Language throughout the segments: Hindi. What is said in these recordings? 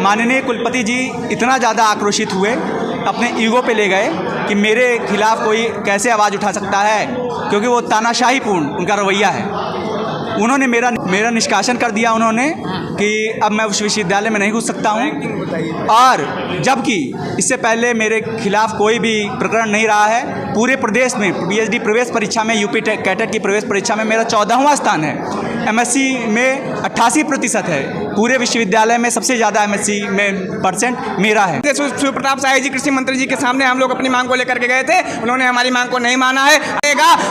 माननीय कुलपति जी इतना ज़्यादा आक्रोशित हुए, अपने ईगो पे ले गए कि मेरे खिलाफ़ कोई कैसे आवाज़ उठा सकता है, क्योंकि वो तानाशाहीपूर्ण उनका रवैया है। उन्होंने मेरा निष्कासन कर दिया उन्होंने कि अब मैं उस विश्वविद्यालय में नहीं घुस सकता हूँ। और जबकि इससे पहले मेरे खिलाफ़ कोई भी प्रकरण नहीं रहा है। पूरे प्रदेश में पीएचडी प्रवेश परीक्षा में, यूपी कैटेट की प्रवेश परीक्षा में मेरा 14वां स्थान है। एमएससी में 88% है। पूरे विश्वविद्यालय में सबसे ज़्यादा एमएससी में परसेंट मेरा है। शिवप्रताप शाही जी कृषि मंत्री जी के सामने हम लोग अपनी मांग को लेकर के गए थे, उन्होंने हमारी मांग को नहीं माना है।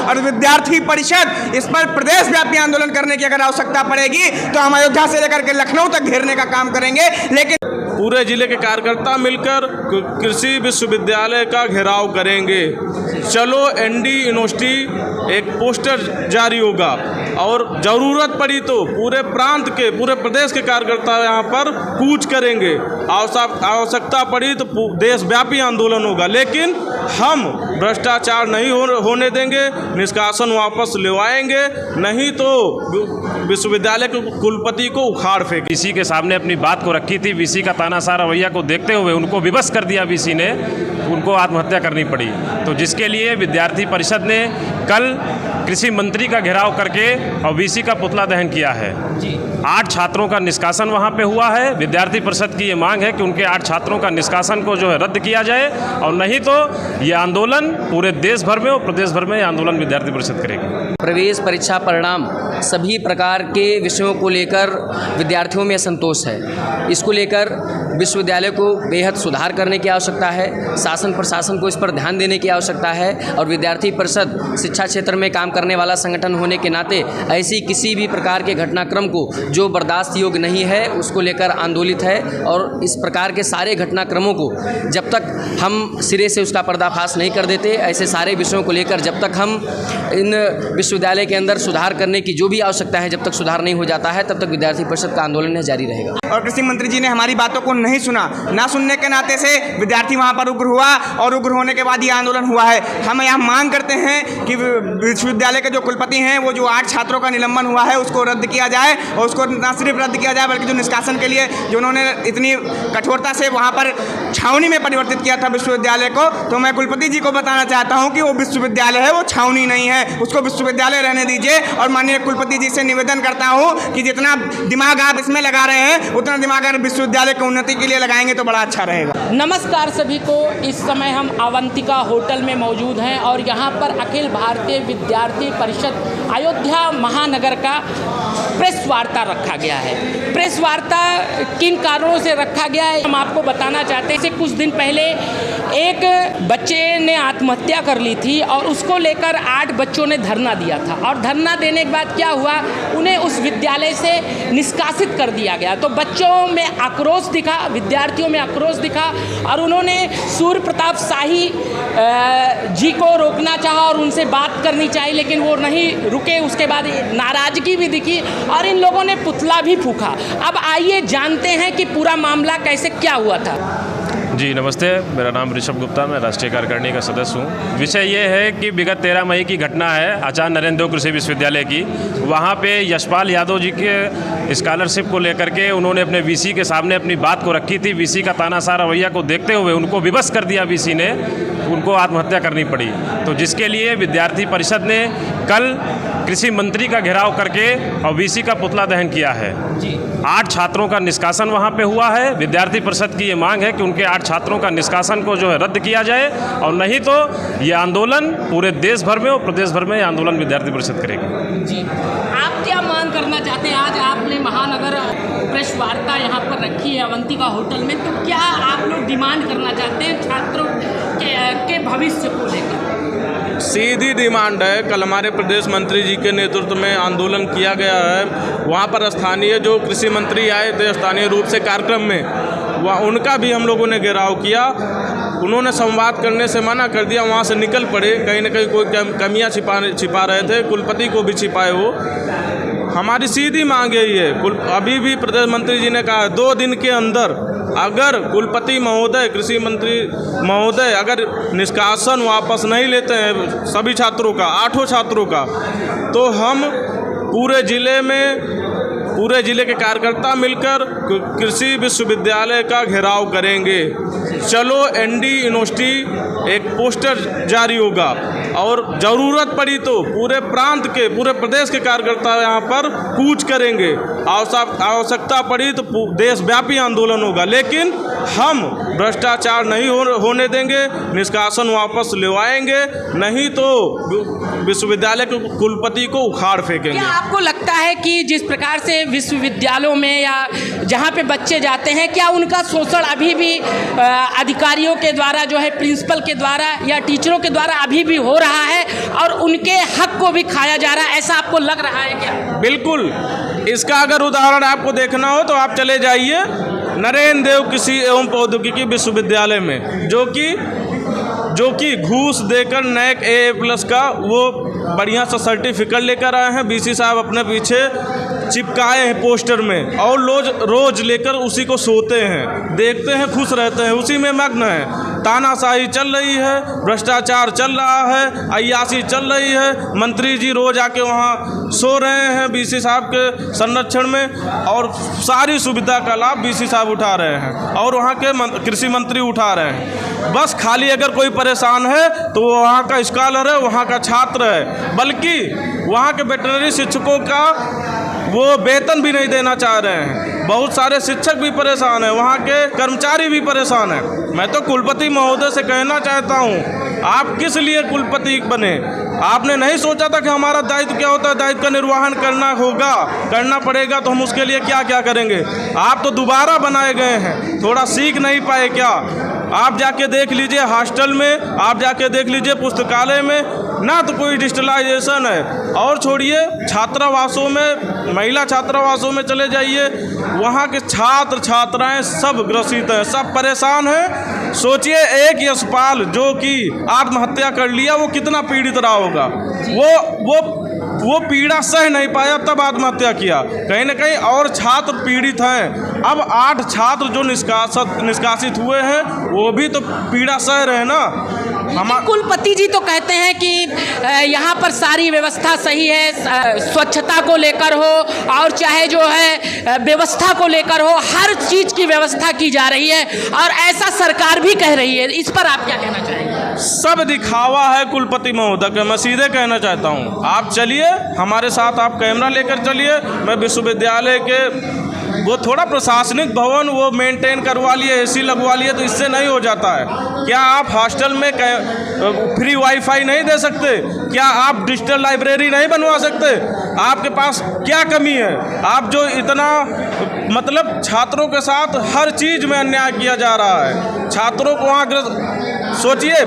और विद्यार्थी परिषद इस पर प्रदेश व्यापी आंदोलन करने की अगर आवश्यकता पड़ेगी तो हम अयोध्या से लेकर के लखनऊ तक घेरने का काम करेंगे। लेकिन पूरे जिले के कार्यकर्ता मिलकर कृषि विश्वविद्यालय का घेराव करेंगे। चलो एनडी यूनिवर्सिटी एक पोस्टर जारी होगा और ज़रूरत पड़ी तो पूरे प्रांत के, पूरे प्रदेश के कार्यकर्ता यहाँ पर कूच करेंगे। आवश्यकता पड़ी तो देशव्यापी आंदोलन होगा, लेकिन हम भ्रष्टाचार नहीं होने देंगे। निष्कासन वापस लेवाएंगे, नहीं तो विश्वविद्यालय के कुलपति को उखाड़ फेंक। वीसी के सामने अपनी बात को रखी थी। वीसी का तानाशाह रवैया को देखते हुए उनको विवश कर दिया वीसी ने, उनको आत्महत्या करनी पड़ी। तो जिसके लिए विद्यार्थी परिषद ने कल कृषि मंत्री का घेराव करके और वीसी का पुतला दहन किया है। 8 छात्रों का निष्कासन वहां पे हुआ है। विद्यार्थी परिषद की ये मांग है कि उनके 8 छात्रों का निष्कासन को जो है रद्द किया जाए, और नहीं तो ये आंदोलन पूरे देश भर में और प्रदेश भर में आंदोलन विद्यार्थी परिषद करेगी। प्रवेश परीक्षा परिणाम सभी प्रकार के विषयों को लेकर विद्यार्थियों में असंतोष है। इसको लेकर विश्वविद्यालय को बेहद सुधार करने की आवश्यकता है। शासन प्रशासन को इस पर ध्यान देने की आवश्यकता है। और विद्यार्थी परिषद शिक्षा क्षेत्र में काम करने वाला संगठन होने के नाते ऐसी किसी भी प्रकार के घटनाक्रम को जो बर्दाश्त योग्य नहीं है उसको लेकर आंदोलित है। और इस प्रकार के सारे घटनाक्रमों को जब तक हम सिरे से उसका पर्दाफाश नहीं कर देते, ऐसे सारे विषयों को लेकर जब तक हम इन विश्वविद्यालय के अंदर सुधार करने की जो भी आवश्यकता है, जब तक सुधार नहीं हो जाता है, तब तक विद्यार्थी परिषद का आंदोलन जारी रहेगा। और कृषि मंत्री जी ने हमारी बातों को नहीं सुना, ना सुनने के नाते से विद्यार्थी वहां पर उग्र हुआ, और उग्र होने के बाद ये आंदोलन हुआ है। हम यहाँ मांग करते हैं कि विश्वविद्यालय के जो कुलपति हैं, वो जो 8 छात्रों का निलंबन हुआ है उसको रद्द किया जाए, और उसको न सिर्फ रद्द किया जाए बल्कि जो निष्कासन के लिए जो उन्होंने इतनी कठोरता से वहाँ पर छावनी में परिवर्तित किया था विश्वविद्यालय को, तो मैं कुलपति जी को बताना चाहता हूँ कि वो विश्वविद्यालय है, वो छावनी नहीं है। उसको विश्वविद्यालय रहने दीजिए। और माननीय कुलपति जी से निवेदन करता हूँ कि जितना दिमाग आप इसमें लगा रहे हैं उतना दिमाग अगर विश्वविद्यालय की उन्नति के लिए लगाएंगे तो बड़ा अच्छा रहेगा। नमस्कार सभी को। इस समय हम अवंतिका होटल में मौजूद हैं और यहाँ पर अखिल भारतीय विद्यार्थी परिषद अयोध्या महानगर का प्रेस वार्ता रखा गया है। प्रेस वार्ता किन कारणों से रखा गया है हम आपको बताना चाहते हैं। इसे कुछ दिन पहले एक बच्चे ने आत्महत्या कर ली थी और उसको लेकर 8 बच्चों ने धरना दिया था, और धरना देने के बाद क्या हुआ, उन्हें उस विद्यालय से निष्कासित कर दिया गया। तो बच्चों में आक्रोश दिखा, विद्यार्थियों में आक्रोश दिखा, और उन्होंने सूर्य प्रताप शाही जी को रोकना चाहा और उनसे बात करनी चाहिए, लेकिन वो नहीं रुके। उसके बाद नाराज़गी भी दिखी और इन लोगों ने पुतला भी फूंका। अब आइए जानते हैं कि पूरा मामला कैसे क्या हुआ था। जी नमस्ते, मेरा नाम ऋषभ गुप्ता, मैं राष्ट्रीय कार्यकारिणी का सदस्य हूँ। विषय ये है कि विगत 13 मई की घटना है आचार्य नरेंद्र देव कृषि विश्वविद्यालय की। वहाँ पे यशपाल यादव जी के स्कॉलरशिप को लेकर के उन्होंने अपने वीसी के सामने अपनी बात को रखी थी। वीसी का तानाशाह रवैया को देखते हुए उनको विवश कर दिया वीसी ने, उनको आत्महत्या करनी पड़ी। तो जिसके लिए विद्यार्थी परिषद ने कल कृषि मंत्री का घेराव करके और वीसी का पुतला दहन किया है। 8 छात्रों का निष्कासन वहाँ पे हुआ है। विद्यार्थी परिषद की ये मांग है कि उनके 8 छात्रों का निष्कासन को जो है रद्द किया जाए, और नहीं तो ये आंदोलन पूरे देश भर में और प्रदेश भर में आंदोलन विद्यार्थी परिषद करेगी। जी, आप क्या मांग करना चाहते हैं? आज आपने महानगर प्रेस वार्ता यहाँ पर रखी है अवंतिका होटल में, तो क्या आप लोग डिमांड करना चाहते हैं छात्रों के भविष्य को लेकर? सीधी डिमांड है। कल हमारे प्रदेश मंत्री जी के नेतृत्व में आंदोलन किया गया है। वहाँ पर स्थानीय जो कृषि मंत्री आए थे स्थानीय रूप से कार्यक्रम में, वह उनका भी हम लोगों ने घेराव किया। उन्होंने संवाद करने से मना कर दिया, वहाँ से निकल पड़े। कहीं ना कहीं कोई कमियाँ छिपा रहे थे, कुलपति को भी छिपाए वो। हमारी सीधी मांग यही है, अभी भी प्रदेश मंत्री जी ने कहा 2 दिन के अंदर अगर कुलपति महोदय, कृषि मंत्री महोदय अगर निष्कासन वापस नहीं लेते हैं सभी छात्रों का, 8 छात्रों का, तो हम पूरे ज़िले में पूरे ज़िले के कार्यकर्ता मिलकर कृषि विश्वविद्यालय का घेराव करेंगे। चलो एनडी यूनिवर्सिटी एक पोस्टर जारी होगा और ज़रूरत पड़ी तो पूरे प्रांत के, पूरे प्रदेश के कार्यकर्ता यहाँ पर कूच करेंगे। आवश्यकता पड़ी तो देशव्यापी आंदोलन होगा, लेकिन हम भ्रष्टाचार नहीं होने देंगे, निष्कासन वापस लेवाएंगे, नहीं तो विश्वविद्यालय के कुलपति को उखाड़ फेंकेंगे। क्या आपको लगता है कि जिस प्रकार से विश्वविद्यालयों में या जहाँ पे बच्चे जाते हैं, क्या उनका शोषण अभी भी अधिकारियों के द्वारा जो है, प्रिंसिपल के द्वारा या टीचरों के द्वारा अभी भी हो रहा है और उनके हक को भी खाया जा रहा है, ऐसा आपको लग रहा है क्या? बिल्कुल। इसका अगर उदाहरण आपको देखना हो तो आप चले जाइए नरेंद्र देव कृषि एवं प्रौद्योगिकी विश्वविद्यालय में, जो कि घूस देकर नैक AA+ का वो बढ़िया सा सर्टिफिकेट लेकर आए हैं। BC साहब अपने पीछे चिपकाए हैं पोस्टर में और रोज लेकर उसी को सोते हैं, देखते हैं, खुश रहते हैं, उसी में मग्न हैं। तानाशाही चल रही है, भ्रष्टाचार चल रहा है, अय्याशी चल रही है। मंत्री जी रोज आके वहाँ सो रहे हैं BC साहब के संरक्षण में और सारी सुविधा का लाभ BC साहब उठा रहे हैं और वहाँ के कृषि मंत्री उठा रहे हैं। बस खाली अगर कोई परेशान है तो वो वहाँ का स्कॉलर है, वहाँ का छात्र है, बल्कि वहाँ के वेटरनरी शिक्षकों का वो वेतन भी नहीं देना चाह रहे हैं। बहुत सारे शिक्षक भी परेशान हैं, वहाँ के कर्मचारी भी परेशान हैं। मैं तो कुलपति महोदय से कहना चाहता हूँ, आप किस लिए कुलपति बने? आपने नहीं सोचा था कि हमारा दायित्व क्या होता है? दायित्व का निर्वहन करना पड़ेगा, तो हम उसके लिए क्या क्या करेंगे? आप तो दोबारा बनाए गए हैं, थोड़ा सीख नहीं पाए क्या? आप जाके देख लीजिए हॉस्टल में, आप जाके देख लीजिए पुस्तकालय में, ना तो कोई डिजिटलाइजेशन है। और छोड़िए छात्रावासों में, महिला छात्रावासों में चले जाइए, वहाँ के छात्र छात्राएं सब ग्रसित हैं, सब परेशान हैं। सोचिए एक यशपाल जो कि आत्महत्या कर लिया, वो कितना पीड़ित रहा होगा। वो पीड़ा सह नहीं पाया, तब आत्महत्या किया। कहीं ना कहीं और छात्र पीड़ित हैं। अब 8 छात्र जो निष्कासित हुए हैं वो भी तो पीड़ा सह रहे हैं ना। कुलपति जी तो कहते हैं कि यहाँ पर सारी व्यवस्था सही है, स्वच्छता को लेकर हो और चाहे जो है व्यवस्था को लेकर हो, हर चीज़ की व्यवस्था की जा रही है और ऐसा सरकार भी कह रही है। इस पर आप क्या कहना चाहेंगे? सब दिखावा है कुलपति महोदय का। मैं सीधे कहना चाहता हूँ, आप चलिए हमारे साथ, आप कैमरा लेकर चलिए। मैं विश्वविद्यालय के वो थोड़ा प्रशासनिक भवन वो मेंटेन करवा लिए, AC लगवा लिए, तो इससे नहीं हो जाता है। क्या आप हॉस्टल में फ्री वाईफाई नहीं दे सकते? क्या आप डिजिटल लाइब्रेरी नहीं बनवा सकते? आपके पास क्या कमी है? आप जो इतना मतलब छात्रों के साथ हर चीज़ में अन्याय किया जा रहा है। छात्रों को वहाँ सोचिए,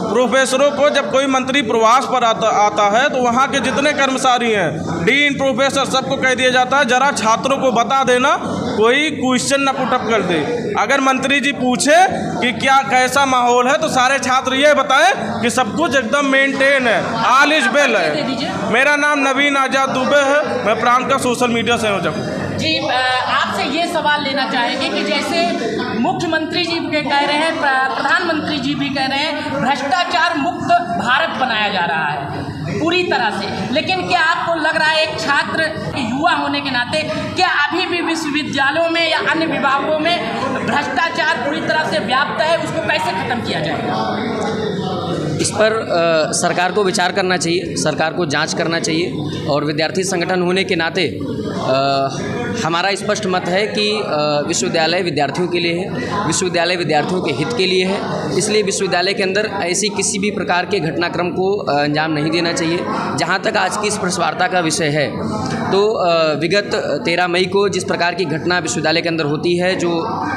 प्रोफेसरों को जब कोई मंत्री प्रवास पर आता है तो वहाँ के जितने कर्मचारी हैं, डीन, प्रोफेसर, सबको कह दिया जाता है जरा छात्रों को बता देना, कोई क्वेश्चन ना पुटअप कर दे। अगर मंत्री जी पूछे कि क्या कैसा माहौल है तो सारे छात्र ये बताएं कि सब कुछ एकदम मेंटेन है, ऑल इज वेल है। मेरा नाम नवीन आज़ाद दुबे है, मैं प्रांत का सोशल मीडिया संयोजक हूँ। जी, आपसे ये सवाल लेना चाहेंगे कि जैसे मुख्यमंत्री जी भी कह रहे हैं, प्रधानमंत्री जी भी कह रहे हैं, भ्रष्टाचार मुक्त भारत बनाया जा रहा है पूरी तरह से, लेकिन क्या आपको लग रहा है एक छात्र युवा होने के नाते क्या अभी भी विश्वविद्यालयों में या अन्य विभागों में भ्रष्टाचार पूरी तरह से व्याप्त है? उसको कैसे खत्म किया जाएगा? इस पर सरकार को विचार करना चाहिए, सरकार को जांच करना चाहिए और विद्यार्थी संगठन होने के नाते हमारा स्पष्ट मत है कि विश्वविद्यालय विद्यार्थियों के लिए है, विश्वविद्यालय विद्यार्थियों के हित के लिए है। इसलिए विश्वविद्यालय के अंदर ऐसी किसी भी प्रकार के घटनाक्रम को अंजाम नहीं देना चाहिए। जहाँ तक आज की इस प्रेस वार्ता का विषय है तो विगत 13 मई को जिस प्रकार की घटना विश्वविद्यालय के अंदर होती है, जो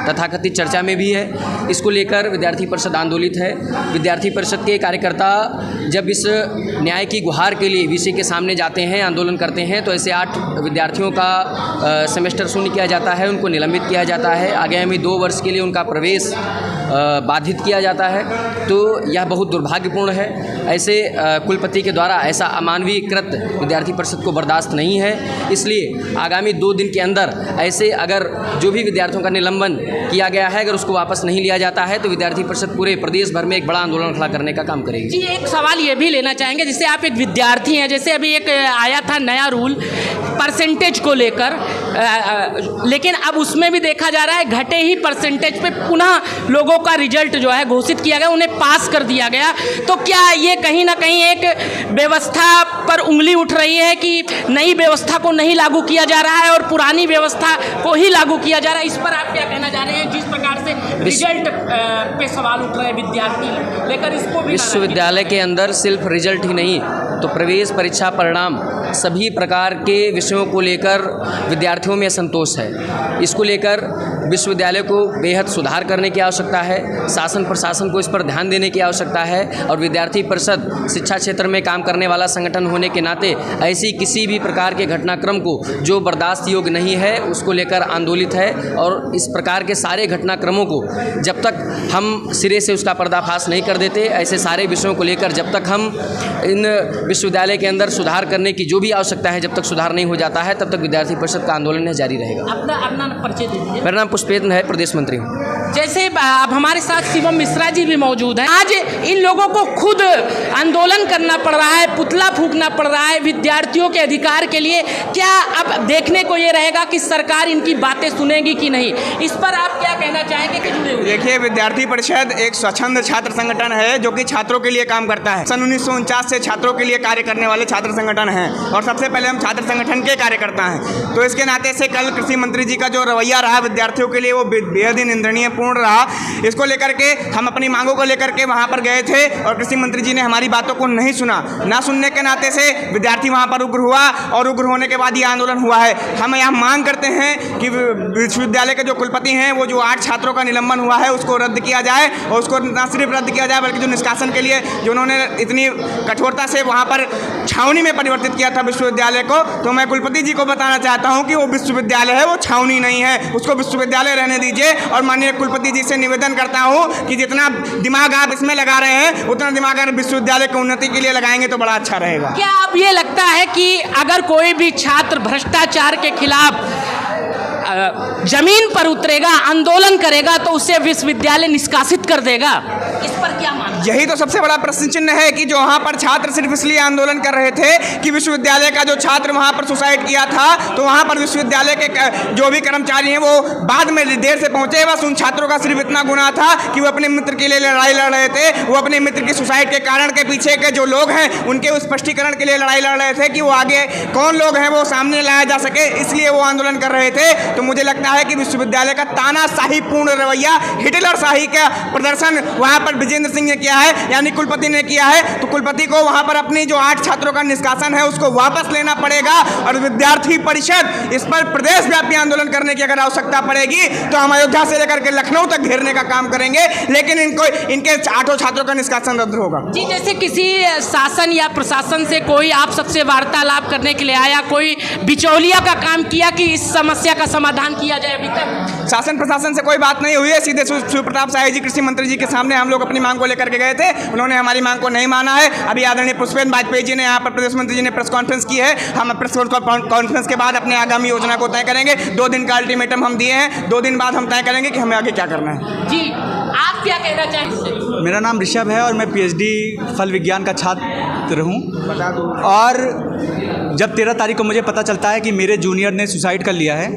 तथाकथित चर्चा में भी है, इसको लेकर विद्यार्थी परिषद आंदोलित है। विद्यार्थी परिषद के कार्यकर्ता जब इस न्याय की गुहार के लिए VC के सामने जाते हैं, आंदोलन करते हैं, तो ऐसे 8 विद्यार्थियों का सेमेस्टर शून्य किया जाता है, उनको निलंबित किया जाता है, आगामी 2 वर्ष के लिए उनका प्रवेश बाधित किया जाता है। तो यह बहुत दुर्भाग्यपूर्ण है। ऐसे कुलपति के द्वारा ऐसा अमानवीय कृत विद्यार्थी परिषद को बर्दाश्त नहीं है। इसलिए आगामी 2 दिन के अंदर ऐसे अगर जो भी विद्यार्थियों का निलंबन किया गया है, अगर उसको वापस नहीं लिया जाता है तो विद्यार्थी परिषद पूरे प्रदेश भर में एक बड़ा आंदोलन खड़ा करने का काम करेगी। जी, एक सवाल ये भी लेना चाहेंगे, जैसे आप एक विद्यार्थी हैं, जैसे अभी एक आया था नया रूल परसेंटेज को लेकर, लेकिन अब उसमें भी देखा जा रहा है घटे ही परसेंटेज पे पुनः लोगों का रिजल्ट जो है घोषित किया गया, उन्हें पास कर दिया गया। तो क्या ये कहीं ना कहीं एक व्यवस्था पर उंगली उठ रही है कि नई व्यवस्था को नहीं लागू किया जा रहा है और पुरानी व्यवस्था को ही लागू किया जा रहा है? इस पर आप क्या कहना चाह रहे हैं? जिस प्रकार से रिजल्ट पे सवाल उठ रहे हैं विद्यार्थी लेकर, इसको भी विश्वविद्यालय के अंदर सिर्फ रिजल्ट ही नहीं तो प्रवेश परीक्षा परिणाम सभी प्रकार के विषयों को लेकर विद्यार्थियों में असंतोष है। इसको लेकर विश्वविद्यालय को बेहद सुधार करने की आवश्यकता है, शासन प्रशासन को इस पर ध्यान देने की आवश्यकता है और विद्यार्थी परिषद शिक्षा क्षेत्र में काम करने वाला संगठन होने के नाते ऐसी किसी भी प्रकार के घटनाक्रम को जो बर्दाश्त योग्य नहीं है उसको लेकर आंदोलित है। और इस प्रकार के सारे घटनाक्रमों को जब तक हम सिरे से उसका पर्दाफाश नहीं कर देते, ऐसे सारे विषयों को लेकर जब तक हम इन विश्वविद्यालय के अंदर सुधार करने की जो भी आवश्यकता है, जब तक सुधार नहीं हो जाता है तब तक विद्यार्थी परिषद का आंदोलन जारी रहेगा। अपना परिचय दीजिए। मेरा नाम पुष्पेंद्र है, प्रदेश मंत्री हूँ। जैसे अब हमारे साथ शिवम मिश्रा जी भी मौजूद हैं। आज इन लोगों को खुद आंदोलन करना पड़ रहा है, पुतला फूंकना पड़ रहा है विद्यार्थियों के अधिकार के लिए। क्या अब देखने को ये रहेगा कि सरकार इनकी बातें सुनेगी कि नहीं? इस पर आप क्या कहना चाहेंगे कि जुड़े हुए? देखिए, विद्यार्थी परिषद एक स्वच्छंद छात्र संगठन है जो कि छात्रों के लिए काम करता है। सन 1949 से छात्रों के लिए कार्य करने वाले छात्र संगठन हैं और सबसे पहले हम छात्र संगठन के कार्यकर्ता हैं। तो इसके नाते से कल कृषि मंत्री जी का जो रवैया रहा विद्यार्थियों के लिए वो बेहद ही निंदनीय पूर्ण रहा। इसको लेकर के हम अपनी मांगों को लेकर के वहाँ पर गए थे और कृषि मंत्री जी ने हमारी बातों को नहीं सुना। ना सुनने के नाते से विद्यार्थी वहाँ पर उग्र हुआ और उग्र होने के बाद ये आंदोलन हुआ है। हम यहाँ मांग करते हैं कि विश्वविद्यालय के जो कुलपति हैं वो जो 8 छात्रों का निलंबन हुआ है उसको रद्द किया जाए और उसको न सिर्फ रद्द किया जाए बल्कि जो निष्कासन के लिए जो उन्होंने इतनी कठोरता से वहाँ पर छावनी में परिवर्तित किया था विश्वविद्यालय को, तो मैं कुलपति जी को बताना चाहता हूँ कि वो विश्वविद्यालय है, वो छावनी नहीं है, उसको विश्वविद्यालय रहने दीजिए। और माननीय कुलपति जी से निवेदन करता हूँ कि जितना दिमाग आप इसमें लगा रहे हैं उतना दिमाग अगर विश्वविद्यालय की उन्नति के लिए लगाएंगे तो बड़ा अच्छा रहेगा। क्या अब ये लगता है कि अगर कोई भी छात्र भ्रष्टाचार के खिलाफ जमीन पर उतरेगा, आंदोलन करेगा तो उसे विश्वविद्यालय निष्कासित कर देगा? इस पर क्या मानना? यही तो सबसे बड़ा प्रश्न चिन्ह है कि जो वहाँ पर छात्र सिर्फ इसलिए आंदोलन कर रहे थे कि विश्वविद्यालय का जो छात्र वहाँ पर सुसाइड किया था तो वहाँ पर विश्वविद्यालय के जो भी कर्मचारी हैं वो बाद में देर से पहुँचे। बस उन छात्रों का सिर्फ इतना गुनाह था कि वो अपने मित्र के लिए लड़ाई लड़ रहे थे, वो अपने मित्र की सुसाइड के कारण के पीछे के जो लोग हैं उनके स्पष्टीकरण के लिए लड़ाई लड़ रहे थे कि वो आगे कौन लोग हैं वो सामने लाया जा सके, इसलिए वो आंदोलन कर रहे थे। तो मुझे लगता है कि विश्वविद्यालय का तानाशाही पूर्ण रवैया, हिटलर शाही का प्रदर्शन वहाँ पर विजेंद्र सिंह ने किया है यानी कुलपति ने किया है। तो कुलपति को वहाँ पर अपनी जो 8 छात्रों का निष्कासन है उसको वापस लेना पड़ेगा और विद्यार्थी परिषद इस पर प्रदेश व्यापी आंदोलन करने की अगर आवश्यकता पड़ेगी तो हम अयोध्या से लेकर के लखनऊ तक घेरने का काम करेंगे, लेकिन इनके 8 छात्रों का निष्कासन रद्द होगा। जी, जैसे किसी शासन या प्रशासन से कोई आप सबसे वार्तालाप करने के लिए आया, कोई बिचौलिया का काम किया कि इस समस्या का समाधान किया जाए? अभी तक शासन प्रशासन से कोई बात नहीं हुई है। सीधे शिवप्रताप शाही जी कृषि मंत्री जी के सामने हम लोग अपनी मांग को लेकर के गए थे, उन्होंने हमारी मांग को नहीं माना है। अभी आदरणीय पुष्पेंद्र वाजपेयी जी ने यहाँ पर प्रदेश मंत्री जी ने प्रेस कॉन्फ्रेंस की है, हम प्रेस कॉन्फ्रेंस के बाद अपने आगामी योजना को तय करेंगे। 2 दिन का अल्टीमेटम हम दिए हैं, 2 दिन बाद हम तय करेंगे कि हमें आगे क्या करना है। जी, आप क्या कहना चाहेंगे? मेरा नाम ऋषभ है और मैं PhD फल विज्ञान का छात्र हूँ। और जब 13 तारीख को मुझे पता चलता है कि मेरे जूनियर ने सुसाइड कर लिया है,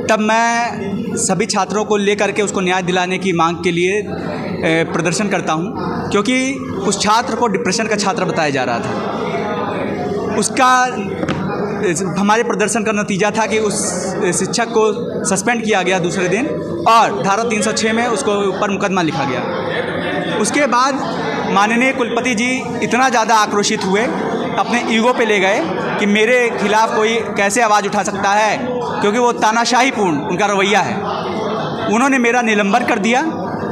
तब मैं सभी छात्रों को लेकर के उसको न्याय दिलाने की मांग के लिए प्रदर्शन करता हूँ, क्योंकि उस छात्र को डिप्रेशन का छात्र बताया जा रहा था। उसका हमारे प्रदर्शन का नतीजा था कि उस शिक्षक को सस्पेंड किया गया दूसरे दिन और धारा 306 में उसको ऊपर मुकदमा लिखा गया। उसके बाद माननीय कुलपति जी इतना ज़्यादा आक्रोशित हुए, अपने ईगो पे ले गए कि मेरे खिलाफ कोई कैसे आवाज़ उठा सकता है, क्योंकि वो तानाशाही पूर्ण उनका रवैया है। उन्होंने मेरा निलंबन कर दिया।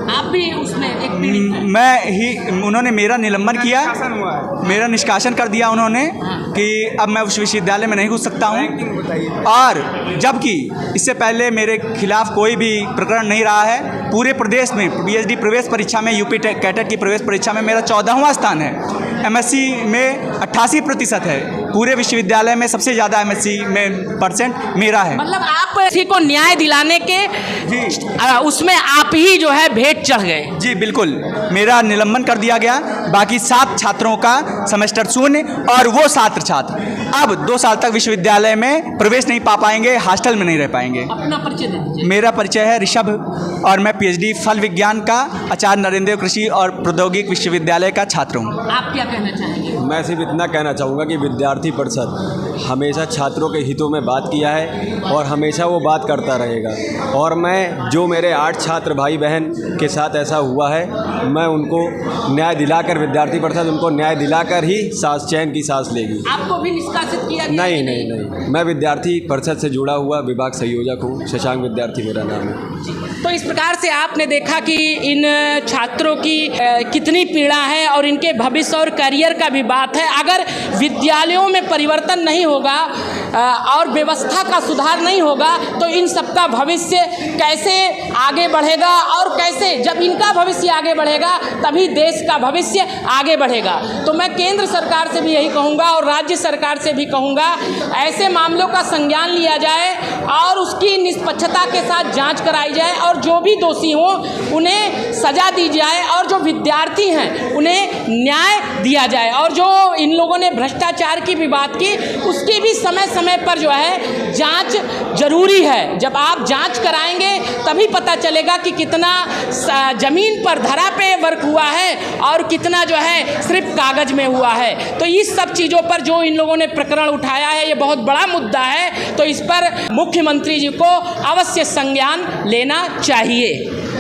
आप भी उसमें एक उन्होंने मेरा निलंबन किया, मेरा निष्कासन कर दिया उन्होंने कि अब मैं उस विश्वविद्यालय में नहीं घुस सकता हूँ। और जबकि इससे पहले मेरे खिलाफ कोई भी प्रकरण नहीं रहा है। पूरे प्रदेश में PhD प्रवेश परीक्षा में यूपी कैटेट की प्रवेश परीक्षा में मेरा 14वां स्थान है। MSc में 88% है। पूरे विश्वविद्यालय में सबसे ज़्यादा MSc में परसेंट मेरा है। मतलब आप किसी को न्याय दिलाने के उसमें आप ही जो है भेंट चढ़ गए। जी बिल्कुल, मेरा निलंबन कर दिया गया, बाकी 7 छात्रों का सेमेस्टर शून्य, और वो 7 छात्र अब 2 साल तक विश्वविद्यालय में प्रवेश नहीं पा पाएंगे, हॉस्टल में नहीं रह पाएंगे। अपना परिचय दे दीजिए। मेरा परिचय है ऋषभ, और मैं पीएचडी फल विज्ञान का आचार्य नरेंद्र देव कृषि और प्रौद्योगिक विश्वविद्यालय का छात्र हूँ। आप क्या कहना चाहेंगे? मैं सिर्फ इतना कहना चाहूँगा कि विद्यार्थी परिषद हमेशा छात्रों के हितों में बात किया है और हमेशा वो बात करता रहेगा, और मैं जो मेरे 8 छात्र भाई बहन के साथ ऐसा हुआ है, मैं उनको न्याय दिलाकर, विद्यार्थी परिषद उनको न्याय दिलाकर ही सांस, चैन की सांस लेगी। आपको भी निष्कासित किया गया? नहीं, मैं विद्यार्थी परिषद से जुड़ा हुआ विभाग संयोजक हूँ, शशांक विद्यार्थी मेरा नाम है। तो इस प्रकार से आपने देखा कि इन छात्रों की कितनी पीड़ा है और इनके भविष्य और करियर का भी बात है। अगर विद्यालयों में परिवर्तन नहीं होगा और व्यवस्था का सुधार नहीं होगा तो इन सबका भविष्य कैसे आगे बढ़ेगा, और कैसे जब इनका भविष्य आगे बढ़ेगा तभी देश का भविष्य आगे बढ़ेगा। तो मैं केंद्र सरकार से भी यही कहूँगा और राज्य सरकार से भी कहूँगा, ऐसे मामलों का संज्ञान लिया जाए और उसकी निष्पक्षता के साथ जांच कराई जाए, और जो भी दोषी हों उन्हें सजा दी जाए, और जो विद्यार्थी हैं उन्हें न्याय दिया जाए। और जो इन लोगों ने भ्रष्टाचार की भी बात की, उसकी भी समय समय पर जो है जांच जरूरी है। जब आप जांच कराएंगे तभी पता चलेगा कि कितना जमीन पर धरा पे वर्क हुआ है और कितना जो है सिर्फ कागज में हुआ है। तो इस सब चीज़ों पर जो इन लोगों ने प्रकरण उठाया है, ये बहुत बड़ा मुद्दा है, तो इस पर मुख्यमंत्री जी को अवश्य संज्ञान लेना चाहिए।